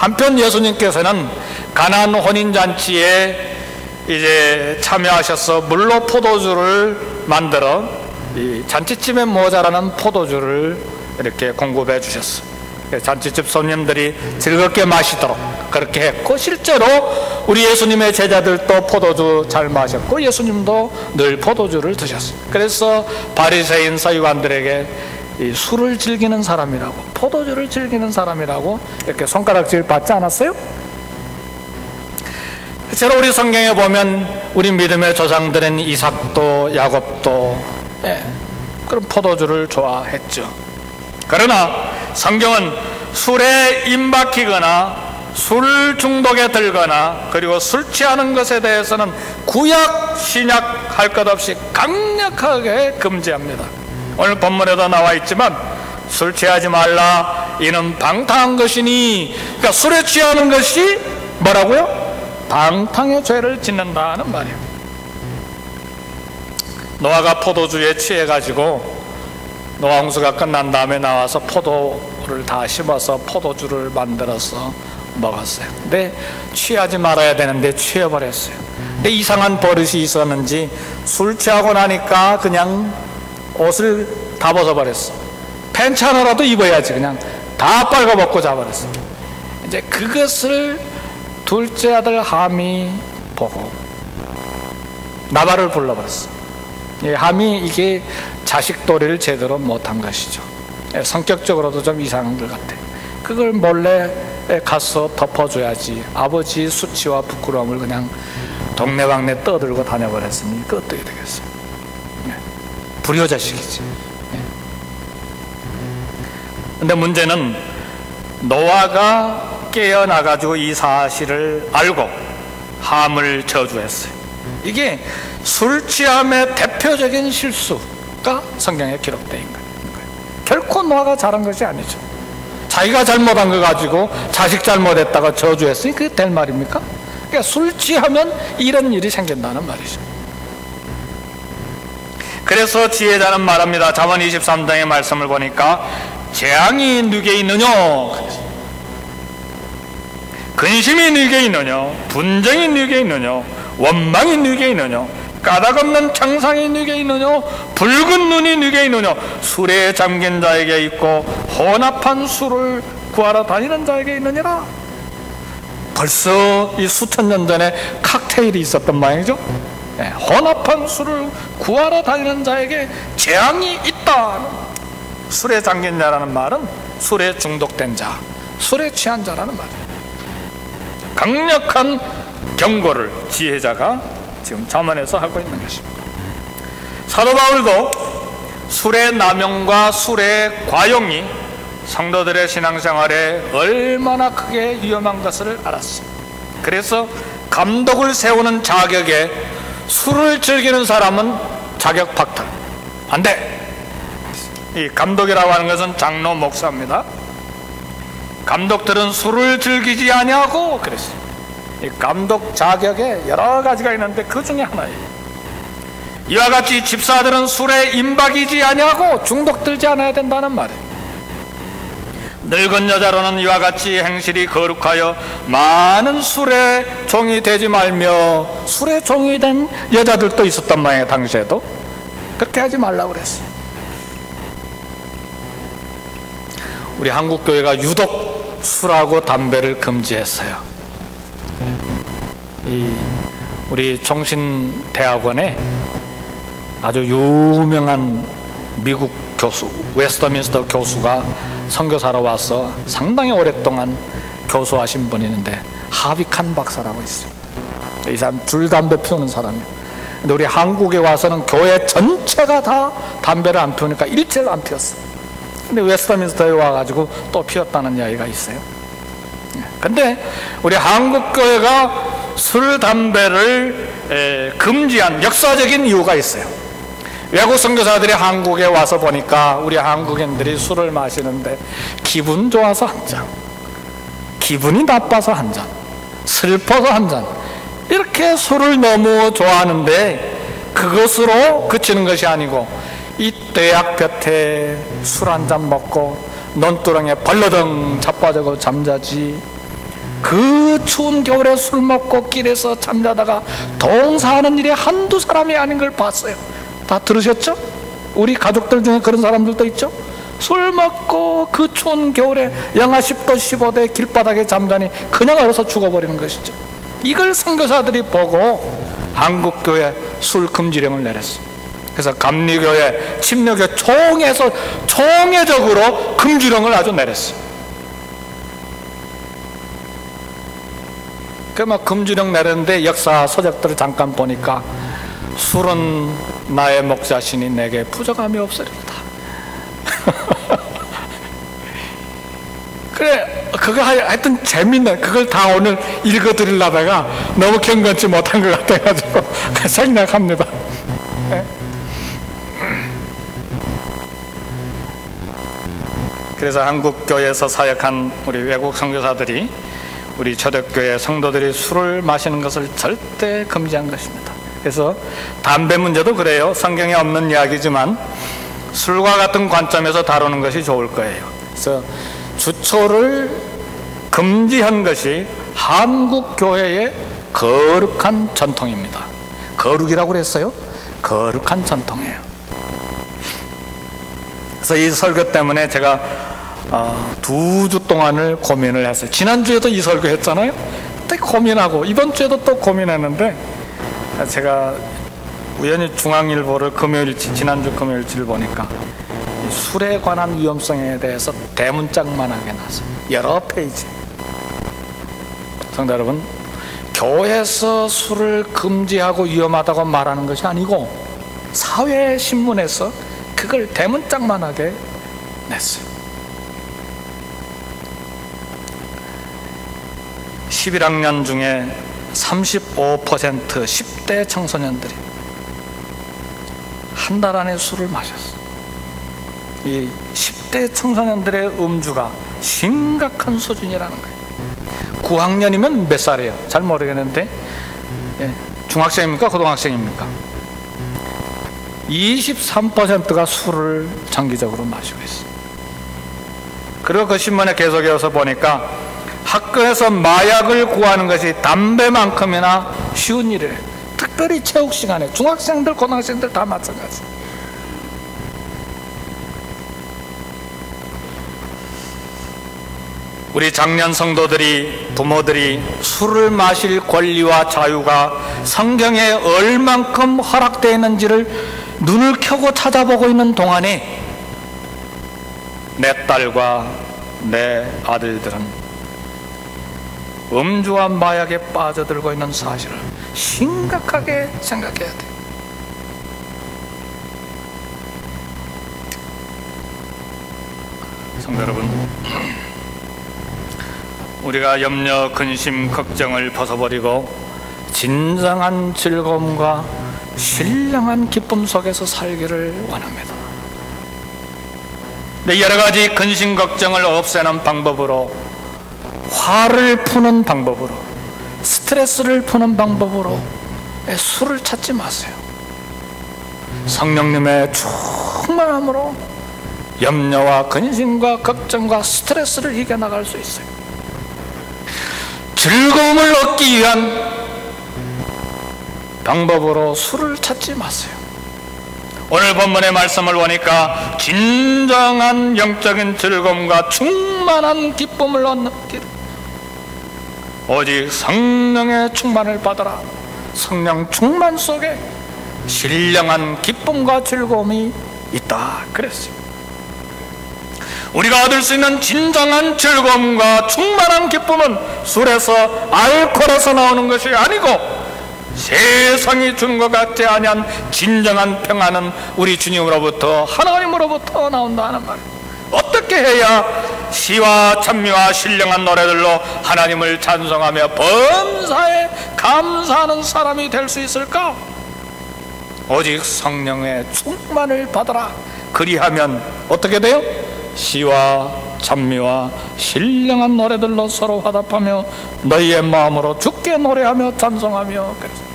한편 예수님께서는 가나안 혼인잔치에 이제 참여하셔서 물로 포도주를 만들어 이 잔치집에 모자라는 포도주를 이렇게 공급해 주셨어요. 잔치집 손님들이 즐겁게 마시도록 그렇게 했고, 실제로 우리 예수님의 제자들도 포도주 잘 마셨고 예수님도 늘 포도주를 드셨어요. 그래서 바리새인 서기관들에게 이 술을 즐기는 사람이라고, 포도주를 즐기는 사람이라고 이렇게 손가락질 받지 않았어요? 실제로 우리 성경에 보면 우리 믿음의 조상들은 이삭도 야곱도 그런 포도주를 좋아했죠. 그러나 성경은 술에 임박히거나 술 중독에 들거나 그리고 술 취하는 것에 대해서는 구약 신약 할 것 없이 강력하게 금지합니다. 오늘 본문에도 나와 있지만 술 취하지 말라, 이는 방탕한 것이니, 그러니까 술에 취하는 것이 뭐라고요? 방탕의 죄를 짓는다는 말이에요. 노아가 포도주에 취해가지고 노아 홍수가 끝난 다음에 나와서 포도를 다 심어서 포도주를 만들어서 먹었어요. 근데 취하지 말아야 되는데 취해버렸어요. 근데 이상한 버릇이 있었는지 술 취하고 나니까 그냥 옷을 다 벗어버렸어. 팬츠 하나라도 입어야지 그냥 다 빨가벗고 자버렸어. 이제 그것을 둘째 아들 함이 보고 나발을 불러버렸어. 함이 이게 자식도리를 제대로 못한 것이죠. 성격적으로도 좀 이상한 것 같아. 그걸 몰래 가서 덮어줘야지. 아버지 수치와 부끄러움을 그냥 동네방네 떠들고 다녀버렸으니 그 어떻게 되겠어요? 불효자식이지. 근데 문제는 노아가 깨어나가지고 이 사실을 알고 함을 저주했어요. 이게 술 취함의 대표적인 실수가 성경에 기록되어 있는 거예요. 결코 노아가 잘한 것이 아니죠. 자기가 잘못한 거 가지고 자식 잘못했다가 저주했으니 그게 될 말입니까? 그러니까 술 취하면 이런 일이 생긴다는 말이죠. 그래서 지혜자는 말합니다. 잠언 23장의 말씀을 보니까 재앙이 누게 있느냐, 근심이 누게 있느냐, 분쟁이 누게 있느냐, 원망이 누게 있느냐, 까닭없는 창상이 누게 있느냐, 붉은 눈이 누게 있느냐, 술에 잠긴 자에게 있고 혼합한 술을 구하러 다니는 자에게 있느니라. 벌써 이 수천 년 전에 칵테일이 있었던 모양이죠. 혼합한 술을 구하러 다니는 자에게 재앙이 있다. 술에 잠긴 자라는 말은 술에 중독된 자, 술에 취한 자라는 말이에요. 강력한 경고를 지혜자가 지금 잠언에서 하고 있는 것입니다. 사도 바울도 술의 남용과 술의 과용이 성도들의 신앙생활에 얼마나 크게 위험한 것을 알았어요. 그래서 감독을 세우는 자격에 술을 즐기는 사람은 자격 박탈, 안 돼. 이 감독이라고 하는 것은 장로 목사입니다. 감독들은 술을 즐기지 아니하고 그랬어요. 이 감독 자격에 여러 가지가 있는데 그 중에 하나예요. 이와 같이 집사들은 술에 임박이지 아니하고 중독들지 않아야 된다는 말이에요. 늙은 여자로는 이와 같이 행실이 거룩하여 많은 술의 종이 되지 말며, 술의 종이 된 여자들도 있었단 말이에요. 당시에도 그렇게 하지 말라고 그랬어요. 우리 한국교회가 유독 술하고 담배를 금지했어요. 우리 종신대학원에 아주 유명한 미국 교수, 웨스터민스터 교수가 선교사로 와서 상당히 오랫동안 교수하신 분이 있는데 하비칸 박사라고 있어요. 이 사람 줄 담배 피우는 사람이에요. 근데 우리 한국에 와서는 교회 전체가 다 담배를 안 피우니까 일제를 안 피웠어요. 근데 웨스터민스터에 와가지고 또 피웠다는 이야기가 있어요. 근데 우리 한국교회가 술, 담배를 금지한 역사적인 이유가 있어요. 외국 선교사들이 한국에 와서 보니까 우리 한국인들이 술을 마시는데 기분 좋아서 한 잔, 기분이 나빠서 한 잔, 슬퍼서 한 잔, 이렇게 술을 너무 좋아하는데 그것으로 그치는 것이 아니고 이 떼약 볕에 술 한 잔 먹고 논두렁에 벌러덩 자빠져서 잠자지, 그 추운 겨울에 술 먹고 길에서 잠자다가 동사하는 일이 한두 사람이 아닌 걸 봤어요. 다 들으셨죠? 우리 가족들 중에 그런 사람들도 있죠? 술 먹고 그 추운 겨울에 영하 10도 15도의 길바닥에 잠자니 그냥 얼어서 죽어버리는 것이죠. 이걸 선교사들이 보고 한국교회 술 금지령을 내렸어요. 그래서 감리교회, 침례교회 총회적으로 금지령을 아주 내렸어요. 그 막 금지령 내렸는데 역사 서적들을 잠깐 보니까 술은 나의 목자시니 내게 부족함이 없으리로다. 그래, 그거 하여튼 재밌는, 그걸 다 오늘 읽어드리려다가 너무 경건치 못한 것 같아가지고 생략합니다. 네? 그래서 한국교회에서 사역한 우리 외국 선교사들이 우리 초대교회 성도들이 술을 마시는 것을 절대 금지한 것입니다. 그래서 담배 문제도 그래요. 성경에 없는 이야기지만 술과 같은 관점에서 다루는 것이 좋을 거예요. 그래서 주초를 금지한 것이 한국교회의 거룩한 전통입니다. 거룩이라고 그랬어요? 거룩한 전통이에요. 그래서 이 설교 때문에 제가 2주 동안을 고민을 했어요. 지난주에도 이 설교 했잖아요. 그때 고민하고 이번 주에도 또 고민했는데 제가 우연히 중앙일보를 지난주 금요일치를 보니까 술에 관한 위험성에 대해서 대문짝만하게 나왔어요. 여러 페이지. 성도 여러분, 교회에서 술을 금지하고 위험하다고 말하는 것이 아니고 사회신문에서 그걸 대문짝만하게 냈어요. 11학년 중에 35% 10대 청소년들이 한 달 안에 술을 마셨어요. 이 10대 청소년들의 음주가 심각한 수준이라는 거예요. 9학년이면 몇 살이에요? 잘 모르겠는데 중학생입니까? 고등학생입니까? 23%가 술을 장기적으로 마시고 있어요. 그리고 그 신문에 계속 이어서 보니까 학교에서 마약을 구하는 것이 담배만큼이나 쉬운 일이래요. 특별히 체육 시간에 중학생들, 고등학생들 다 마찬가지. 우리 장년 성도들이, 부모들이 술을 마실 권리와 자유가 성경에 얼만큼 허락되어 있는지를 눈을 켜고 찾아보고 있는 동안에 내 딸과 내 아들들은 음주와 마약에 빠져들고 있는 사실을 심각하게 생각해야 돼요. 성도 여러분, 우리가 염려, 근심, 걱정을 벗어버리고 진정한 즐거움과 신령한 기쁨 속에서 살기를 원합니다. 근데 여러 가지 근심, 걱정을 없애는 방법으로, 화를 푸는 방법으로, 스트레스를 푸는 방법으로 술을 찾지 마세요. 성령님의 충만함으로 염려와 근심과 걱정과 스트레스를 이겨나갈 수 있어요. 즐거움을 얻기 위한 방법으로 술을 찾지 마세요. 오늘 본문의 말씀을 보니까 진정한 영적인 즐거움과 충만한 기쁨을 얻는 길, 오직 성령의 충만을 받아라. 성령 충만 속에 신령한 기쁨과 즐거움이 있다 그랬어요. 우리가 얻을 수 있는 진정한 즐거움과 충만한 기쁨은 술에서, 알코올에서 나오는 것이 아니고 세상이 주는 것 같지 아니한 진정한 평안은 우리 주님으로부터, 하나님으로부터 나온다는 말이에요. 어떻게 해야 시와 찬미와 신령한 노래들로 하나님을 찬송하며 범사에 감사하는 사람이 될 수 있을까? 오직 성령의 충만을 받아라. 그리하면 어떻게 돼요? 시와 찬미와 신령한 노래들로 서로 화답하며 너희의 마음으로 주께 노래하며 찬송하며 그랬어요.